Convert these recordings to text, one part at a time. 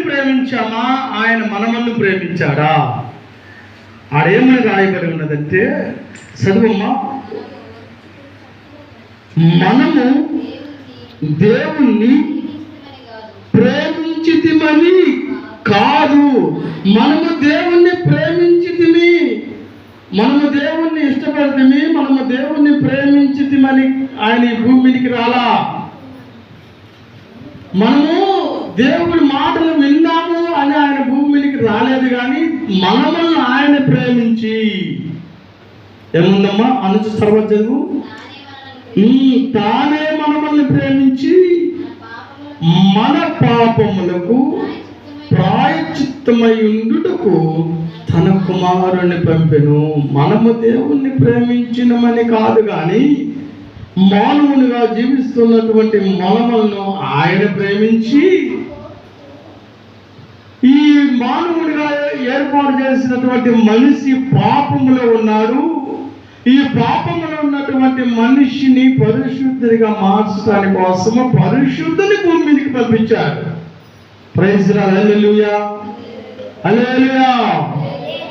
ప్రేమించామా, ఆయన మనమల్ని ప్రేమించాడా? ఆడేమని రాయబడి ఉన్నదంటే, చదువమ్మా, మనము దేవుణ్ణి ప్రేమించితిమని కాదు, మనము దేవుణ్ణి ప్రేమించితిమి, మనము దేవుణ్ణి ఇష్టపడితిమి, మనము దేవుణ్ణి ప్రేమించితిమని ఆయన ఈ భూమికి రాలా. మనము దేవుడి మాటలు విన్నాము అని ఆయన భూమికి రాలేదు, కానీ మనమల్ని ఆయన ప్రేమించి, ఏముందమ్మా అనుచు సర్వ చదువు, తానే మనమల్ని ప్రేమించి మన పాపములకు ప్రాయశ్చిత్తమై ఉండుటకు తన కుమారుని పంపెను. మనము దేవుణ్ణి ప్రేమించినమని కాదు, కానీ మానవునిగా జీవిస్తున్నటువంటి మనమలను ఆయన ప్రేమించి ఈ మానవునిగా ఏర్పాటు చేసినటువంటి మనిషి పాపములో ఉన్నాడు. ఈ పాపంలో ఉన్నటువంటి మనిషిని పరిశుద్ధుడిగా మార్చడానికి కోసము పరిశుద్ధుని భూమి మీదకి పంపించాడు. ప్రైజ్ ది లార్డ్, హల్లెలూయా, హల్లెలూయా.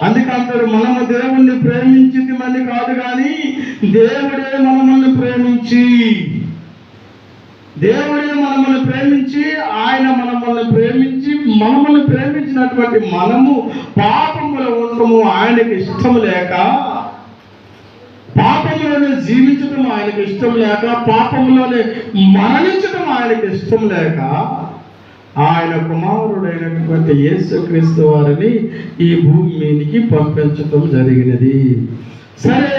అందుకంటారు, మనము దేవుణ్ణి ప్రేమించితిమని కాదు, కానీ దేవుడే మనల్ని ప్రేమించి, దేవుడే మనల్ని ప్రేమించి, ఆయన మనల్ని ప్రేమించి, మనల్ని ప్రేమించినటువంటి మనము పాపములో ఉండము ఆయనకి ఇష్టం లేక, పాపంలోనే జీవించడం ఆయనకి ఇష్టం లేక, పాపంలోనే మరణించడం ఆయనకి ఇష్టం లేక, ఆయన కుమారుడైనటువంటి యేసుక్రీస్తు వారిని ఈ భూమి మీదకి పంపించడం జరిగినది. సరే,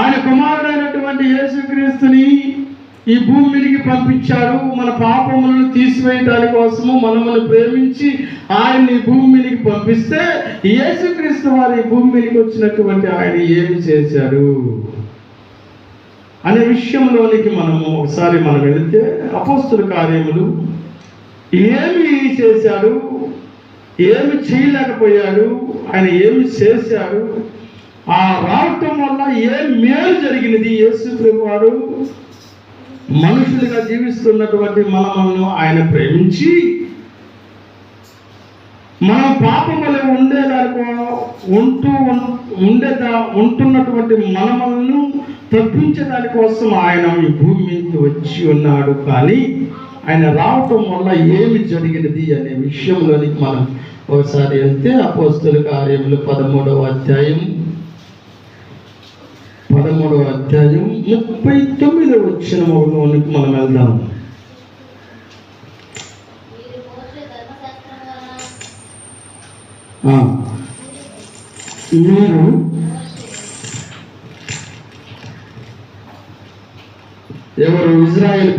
ఆయన కుమారుడైనటువంటి యేసుక్రీస్తుని ఈ భూమి మీదకి పంపించారు. మన పాపములను తీసివేయడానికి కోసము మనల్ని ప్రేమించి ఆయన్ని భూమి మీదకి పంపిస్తే, యేసుక్రీస్తు వారు ఈ భూమి మీదకి వచ్చినటువంటి ఆయన ఏమి చేశారు అనే విషయంలోనికి మనము ఒకసారి మనం వెళితే, అపోస్తుల కార్యములు ఏమి చేశాడు, ఏమి చేయలేకపోయాడు, ఆయన ఏమి చేశాడు, ఆ రావటం వల్ల ఏం మేలు జరిగినది, యేసు ప్రభు వారు మనుషులుగా జీవిస్తున్నటువంటి మనలను ఆయన ప్రేమించి మన పాపములు ఉంటున్నటువంటి మనలను తప్పించడాని కోసం ఆయన ఈ భూమి మీదకి వచ్చి ఉన్నాడు. కానీ ఆయన రావటం వల్ల ఏమి జరిగినది అనే విషయంలోనికి మనం ఒకసారి వెళ్తే, అపోస్తుల కార్యములు 13వ అధ్యాయం 39వ వచనంలోనికి మనం వెళ్దాం. మీరు ఎవరు ఇజ్రాయేల్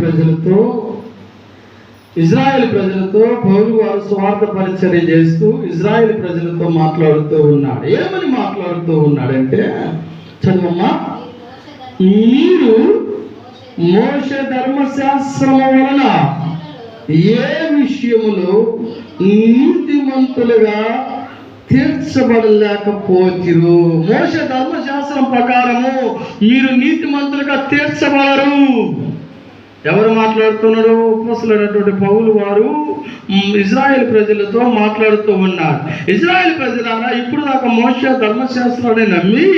ప్రజలతో పౌలు వారు స్వార్థ పరిచర్య చేస్తూ ఇజ్రాయేల్ ప్రజలతో మాట్లాడుతూ ఉన్నాడు. ఏమని మాట్లాడుతూ ఉన్నాడంటే, చదువమ్మా, మీరు మోషే ధర్మశాస్త్రము వలన ఏ విషయములో నీతిమంతులుగా తీర్చబడలేకపోతిరు. మోషే ధర్మశాస్త్రం ప్రకారము మీరు నీతిమంతులుగా తీర్చబడరు. ఎవరు మాట్లాడుతున్నాడు? అపోస్తలుడైనటువంటి పౌలు వారు ఇజ్రాయేల్ ప్రజలతో మాట్లాడుతూ ఉన్నారు. ఇజ్రాయేల్ ప్రజలారా, ఇప్పుడు దాకా మోషే ధర్మశాస్త్రాన్ని నమ్మి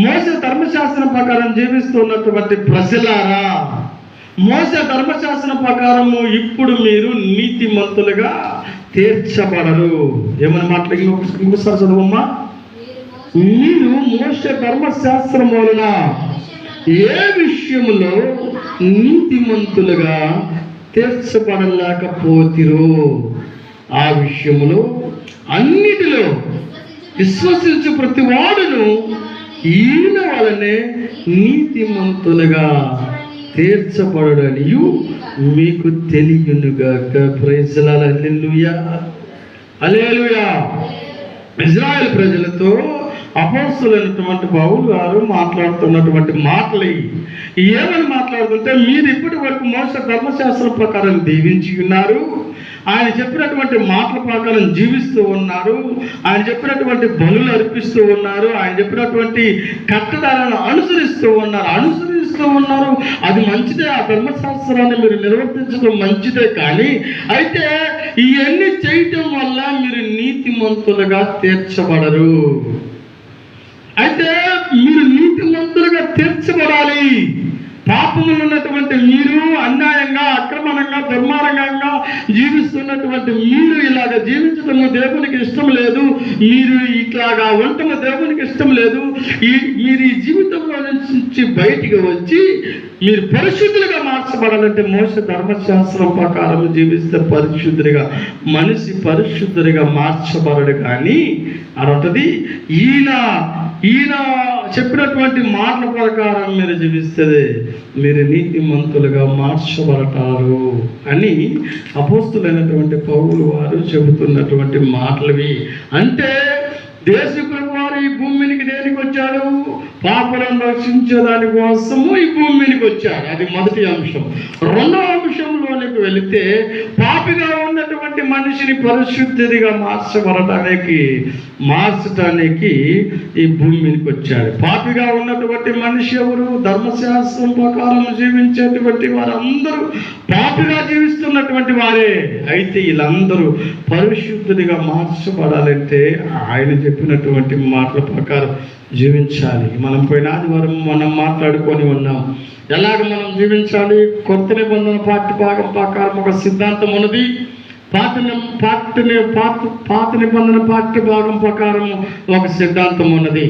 మోషే ధర్మశాస్త్రం ప్రకారం జీవిస్తున్నటువంటి ప్రజలారా, మోషే ధర్మశాస్త్రం ప్రకారము ఇప్పుడు మీరు నీతిమంతులుగా తీర్చబడరు. ఏమని మాట్లాడి ఇంకోసారి చదువమ్మా. మీరు మోషే ధర్మశాస్త్రం వలన ఏ విషయంలో నీతిమంతులుగా తీర్చబడలేకపోతిరో ఆ విషయములో అన్నిటిలో విశ్వసించు ప్రతి వాడును ఈయన వలనే నీతిమంతులుగా తీర్చబడనియు మీకు తెలియనుగాక. Praise the Lord, hallelujah, hallelujah. Israel ప్రజలతో అపోస్తలుడైనటువంటి పౌలు గారు మాట్లాడుతున్నటువంటి మాటలు ఏమని మాట్లాడుతుంటే, మీరు ఇప్పటి వరకు మోషే ధర్మశాస్త్రం ప్రకారం దీవించి ఉన్నారు, ఆయన చెప్పినటువంటి మాటల ప్రకారం జీవిస్తూ ఉన్నారు, ఆయన చెప్పినటువంటి బలులు అర్పిస్తూ ఉన్నారు, ఆయన చెప్పినటువంటి కట్టడాలను అనుసరిస్తూ ఉన్నారు. అది మంచిదే, ఆ ధర్మశాస్త్రాన్ని మీరు నిర్వర్తించడం మంచిదే. కానీ అయితే ఇవన్నీ చేయటం వల్ల మీరు నీతిమంతులుగా తీర్చబడరు. అయితే మీరు నీతిమంతులుగా తీర్చబడాలి. పాపములు ఉన్నటువంటి మీరు, అన్యాయంగా, అక్రమంగా, దుర్మార్గంగా జీవిస్తున్నటువంటి మీరు ఇలాగ జీవించడము దేవునికి ఇష్టం లేదు. మీరు ఇట్లాగా ఉండటము దేవునికి ఇష్టం లేదు. మీరు ఈ జీవితంలో నుంచి బయటికి వచ్చి మీరు పరిశుద్ధులుగా మార్చబడాలంటే మోసే ధర్మశాస్త్రం ప్రకారం జీవిస్తే పరిశుద్ధుడిగా, మనిషి పరిశుద్ధుడిగా మార్చబడడు. కానీ అదంటది ఈయన చెప్పినటువంటి మాటల ప్రకారం మీరు జీవిస్తే మీరు నీతిమంతులుగా మార్చబడతారు అని అపోస్తులైనటువంటి పౌలు వారు చెబుతున్నటువంటి మాటలవి. అంటే దేశప్రభు వారు ఈ భూమికి దేనికి వచ్చాడు? పాపలను రక్షించేదాని కోసము ఈ భూమికి వచ్చాడు. అది మొదటి అంశం. రెండవ అంశంలోనికి వెళితే పాపిగా ఉన్నటువంటి మనిషిని పరిశుద్ధిగా మార్చడానికి ఈ భూమికి వచ్చాడు. పాపిగా ఉన్నటువంటి మనిషి ఎవరు? ధర్మశాస్త్రం ప్రకారం జీవించేటువంటి వారందరూ పాపిగా జీవిస్తున్నటువంటి వారే. అయితే వీళ్ళందరూ పరిశుద్ధిగా మార్చబడాలంటే ఆయన చెప్పినటువంటి మాటల ప్రకారం జీవించాలి. మనం పోయిన ఆదివారం మనం మాట్లాడుకొని ఉన్నాం. ఎలాగ మనం జీవించాలి? కొత్త నిబంధన పాఠ్య భాగం ప్రకారం ఒక సిద్ధాంతం ఉన్నది. పాత నిబంధన పాఠ్య భాగం ప్రకారం ఒక సిద్ధాంతం ఉన్నది.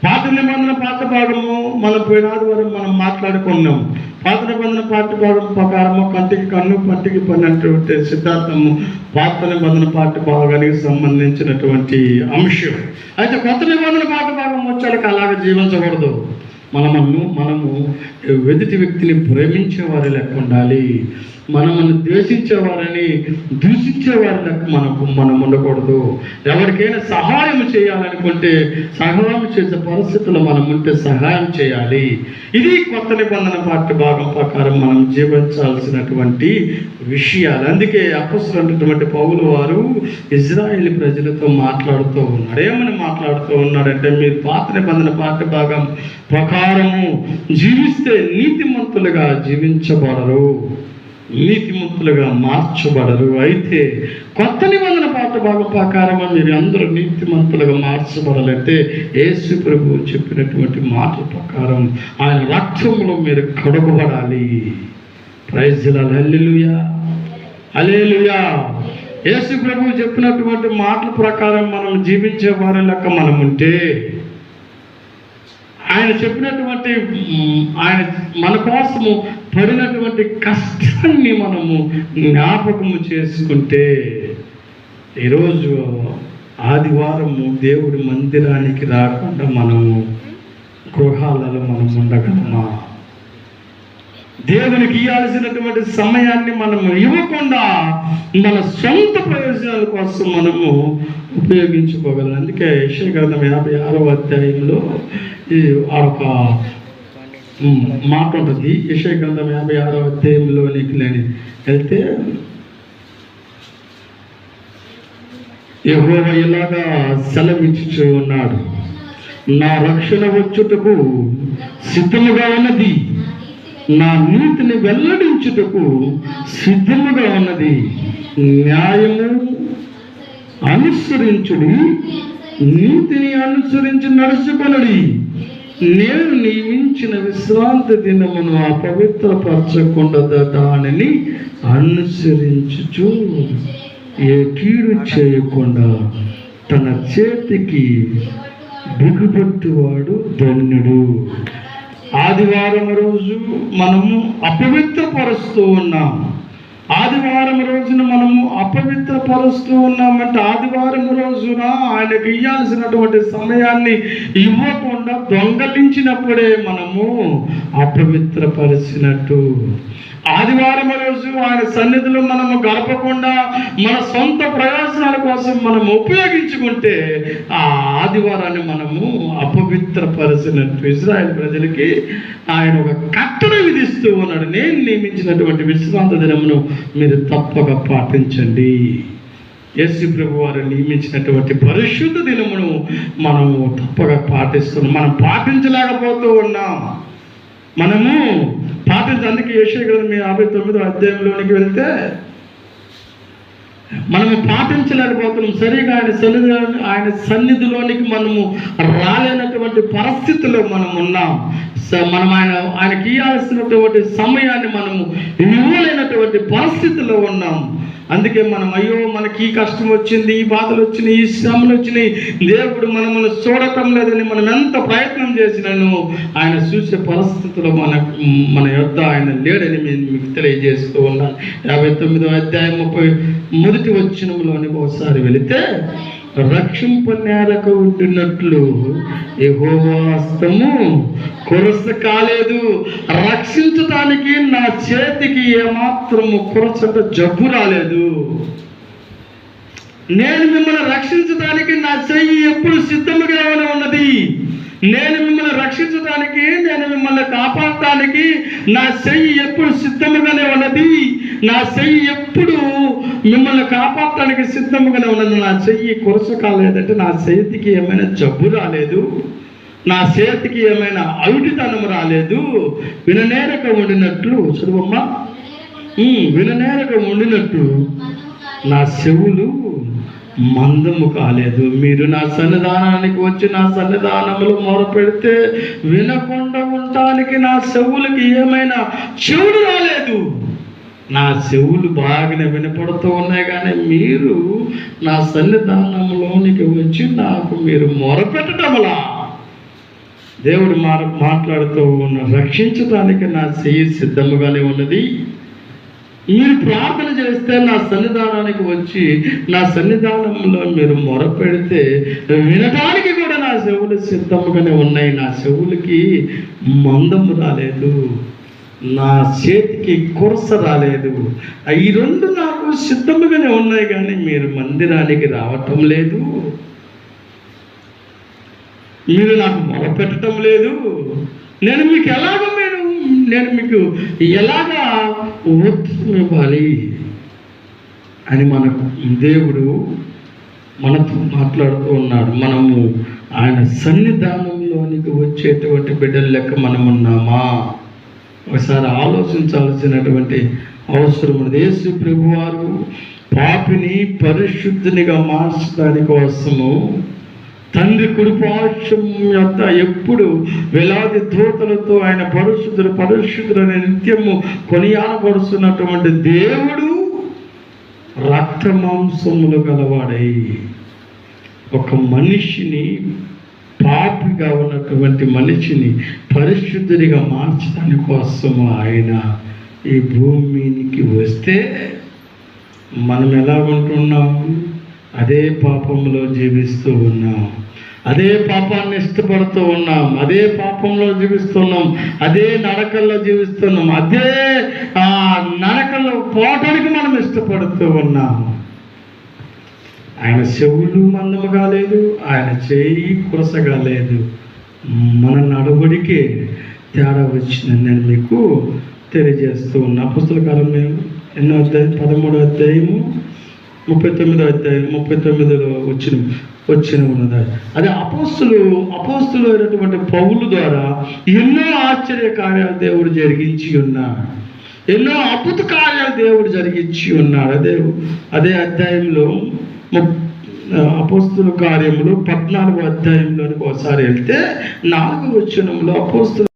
పాత నిబంధన పాఠ్య భాగము మనం పోయిన ఆదివారం మనం మాట్లాడుకున్నాం. పాత నిబంధన పాఠ్య భాగం ప్రకారము కంటికి కన్ను, పంటికి పన్ను అనేటువంటి సిద్ధాంతము పాత నిబంధన పాఠ్య భాగానికి సంబంధించినటువంటి అంశం. అయితే కొత్త నిబంధన పాఠ్య భాగం వచ్చాక అలాగ జీవించకూడదు. మనము ఎదుటి వ్యక్తిని ప్రేమించేవారి లెక్క ఉండాలి. మనల్ని ద్వేషించేవారని దూషించేవారి లెక్క మనం ఉండకూడదు. ఎవరికైనా సహాయం చేయాలనుకుంటే సహాయం చేసే పరిస్థితుల్లో మనం ఉంటే సహాయం చేయాలి. ఇది కొత్త నిబంధన పాఠ్య భాగం ప్రకారం మనం జీవించాల్సినటువంటి విషయాలు. అందుకే అపొస్తలుడైనటువంటి పౌలు వారు ఇజ్రాయేల్ ప్రజలతో మాట్లాడుతూ ఉన్నాడు. ఏమని మాట్లాడుతూ ఉన్నాడంటే, మీరు పాత నిబంధన పాఠ్య భాగం ప్రకారము జీవిస్తే నీతిమంతులుగా జీవించబడరు, నీతిమంతులుగా మార్చబడరు. అయితే కొత్త నిబంధన పాఠ్య భాగం ప్రకారం మీరు అందరూ నీతిమంతులుగా మార్చబడాలంటే యేసు ప్రభువు చెప్పినటువంటి మాటల ప్రకారం ఆయన రక్తంలో మీరు కడుగబడాలి. Praise the Lord. Hallelujah, hallelujah. యేసు ప్రభువు చెప్పినటువంటి మాటల ప్రకారం మనం జీవించే వారి లెక్క మనం ఉంటే, ఆయన చెప్పినటువంటి ఆయన మన కోసము పడినటువంటి కష్టాన్ని మనము జ్ఞాపకము చేసుకుంటే, ఈరోజు ఆదివారము దేవుడి మందిరానికి రాకుండా మనము గృహాలలో మనం ఉండగలమా? దేవునికి ఇవ్వాల్సినటువంటి సమయాన్ని మనము ఇవ్వకుండా మన సొంత ప్రయోజనాల కోసం మనము ఉపయోగించుకోగలం. అందుకే యెషయా గ్రంథం 56వ అధ్యాయంలో ఒక మాట ఉంటుంది. యెషయా గ్రంథం 56వ అధ్యాయంలోనికి వెళ్తే యెహోవా ఇలాగా సెలవిచ్చుచూ ఉన్నాడు, నా రక్షణ వచ్చుటకు సిద్ధముగా ఉన్నది, నా నీతిని వెల్లడించుటకు సిద్ధముగా ఉన్నది, న్యాయము అనుసరించుడి, నీతిని అనుసరించి నడుచుకొనుడి, నేను నియమించిన విశ్రాంతి దినమును అపవిత్రపరచకుండా దానిని అనుసరించుచు ఏ కీడు చేయకుండా తన చేతికి బిగుబట్టువాడు ధన్యుడు. ఆదివారం రోజు మనము అపవిత్రపరుస్తూ ఉన్నాం. ఆదివారం రోజున మనము అపవిత్రపరుస్తూ ఉన్నామంటే ఆదివారం రోజున ఆయనకు ఇవ్వాల్సినటువంటి సమయాన్ని ఇవ్వకుండా దొంగలించినప్పుడే మనము అపవిత్రపరిచినట్టు. ఆదివారం రోజు ఆయన సన్నిధిలో మనము గడపకుండా మన సొంత ప్రయోజనాల కోసం మనం ఉపయోగించుకుంటే ఆ ఆదివారాన్ని మనము అపవిత్రపరిచినట్టు. ఇశ్రాయేలు ప్రజలకి ఆయన ఒక కట్టడ విధిస్తూ ఉన్నాడు, నేను నియమించినటువంటి విశ్రాంతి దినమును మీరు తప్పక పాటించండి. యేసు ప్రభు వారు నియమించినటువంటి పరిశుద్ధ దినమును మనము తప్పక పాటిస్తున్నాం. మనం పాటించలేకపోతూ ఉన్నాం. మనము అందుకే యెషయా గ్రంథం 59వ అధ్యాయంలోనికి వెళ్తే మనము పాటించలేకపోతున్నాం. సరిగా ఆయన సన్నిధిలోనికి మనము రాలేనటువంటి పరిస్థితిలో మనం ఉన్నాం. మనం ఆయనకి ఇవ్వాల్సినటువంటి సమయాన్ని మనము ఇవ్వలేనటువంటి పరిస్థితిలో ఉన్నాం. అందుకే మనం అయ్యో మనకి ఈ కష్టం వచ్చింది, ఈ బాధలు వచ్చినాయి, ఈ శ్రమలు వచ్చినాయి, దేవుడు మనల్ని చూడటం లేదని మనం ఎంత ప్రయత్నం చేసినాను ఆయన చూసే పరిస్థితుల్లో మన యొద్ద ఆయన లేడని నేను మీకు తెలియజేస్తూ ఉన్నాను. 59వ అధ్యాయం 31వ వచనంలోనికి ఒకసారి వెళితే, రక్షింపనేరక ఉంటున్నట్లు యెహోవా హస్తము కొరస కాలేదు. రక్షించటానికి నా చేతికి ఏమాత్రము కొరసట జబ్బు రాలేదు. నేను మిమ్మల్ని రక్షించడానికి నా చెయ్యి ఎప్పుడు సిద్ధముగా ఉన్నది. నేను మిమ్మల్ని రక్షించడానికి, నేను మిమ్మల్ని కాపాడటానికి నా చెయ్యి ఎప్పుడు సిద్ధముగానే ఉన్నది. నా చెయ్యి ఎప్పుడు మిమ్మల్ని కాపాడటానికి సిద్ధముగానే ఉన్నది. నా చెయ్యి కొరస కాలేదంటే నా చేతికి ఏమైనా జబ్బు రాలేదు, నా చేతికి ఏమైనా అవిటితనం రాలేదు. విననేరక ఉండినట్లు, చదువమ్మా, విననేరక ఉండినట్టు నా చెవులు మందము కాలేదు. మీరు నా సన్నిధానానికి వచ్చి నా సన్నిధానములు మొరపెడితే వినకుండా ఉండటానికి నా చెవులకి ఏమైనా చెవులు రాలేదు. నా చెవులు బాగానే వినపడుతూ ఉన్నాయి, కానీ మీరు నా సన్నిధానంలోనికి వచ్చి నాకు మీరు మొరపెట్టడంలా. దేవుడు మాట్లాడుతూ ఉన్న, రక్షించడానికి నా చెయ్యి సిద్ధముగానే ఉన్నది. మీరు ప్రార్థన చేస్తే నా సన్నిధానానికి వచ్చి నా సన్నిధానంలో మీరు మొరపెడితే వినటానికి కూడా నా చెవులు సిద్ధముగానే ఉన్నాయి. నా చెవులకి మందము రాలేదు, నా చేతికి కొరస రాలేదు. ఈ రెండు నాకు సిద్ధముగానే ఉన్నాయి, కానీ మీరు మందిరానికి రావటం లేదు, మీరు నాకు మొరపెట్టడం లేదు. నేను మీకు మీకు ఎలాగా ఉత్తరం ఇవ్వాలి అని దేవుడు మనతో మాట్లాడుతూ ఉన్నాడు. మనము ఆయన సన్నిధానంలోనికి వచ్చేటువంటి బిడ్డల లెక్క మనం ఉన్నామా? ఒకసారి ఆలోచించాల్సినటువంటి అవసరం ఉంది. యేసు ప్రభువారు పాపిని పరిశుద్ధునిగా మార్చడానికి కోసము తండ్రి కుడిపార్శ్వం యొద్ద ఎప్పుడు వేలాది దూతలతో ఆయన పరిశుద్ధులని నిత్యము కొనియాడబడుతున్నటువంటి దేవుడు రక్త మాంసములు గలవాడై ఒక మనిషిని, పాపిగా ఉన్నటువంటి మనిషిని పరిశుద్ధునిగా మార్చడానికి కోసము ఆయన ఈ భూమికి వస్తే మనం ఎలా ఉంటున్నాం? అదే పాపంలో జీవిస్తూ ఉన్నాం, అదే పాపాన్ని ఇష్టపడుతూ ఉన్నాం, అదే పాపంలో జీవిస్తున్నాం, అదే నరకల్లో జీవిస్తున్నాం, అదే నరకల్లో పోవటానికి మనం ఇష్టపడుతూ ఉన్నాం. ఆయన చెవులు మందము కాలేదు, ఆయన చేయి కురసగా లేదు. మన నడవడికే తేడా వచ్చిందని నేను మీకు తెలియజేస్తూ ఉన్నా. అపొస్తలుల కార్యములు ఎన్నో అధ్యాయం, 13వ అధ్యాయము 39వ అధ్యాయం 39లో వచ్చిన ఉన్నది. అదే అపోస్తులు అయినటువంటి పౌలు ద్వారా ఎన్నో ఆశ్చర్య కార్యాలు దేవుడు జరిగించి ఉన్నాడు, ఎన్నో అద్భుత కార్యాలు దేవుడు జరిగించి ఉన్నాడు. అదే అధ్యాయంలో అపోస్తుల కార్యములు 14వ అధ్యాయంలోనికి ఒకసారి వెళ్తే 4వ వచనంలో అపోస్తుల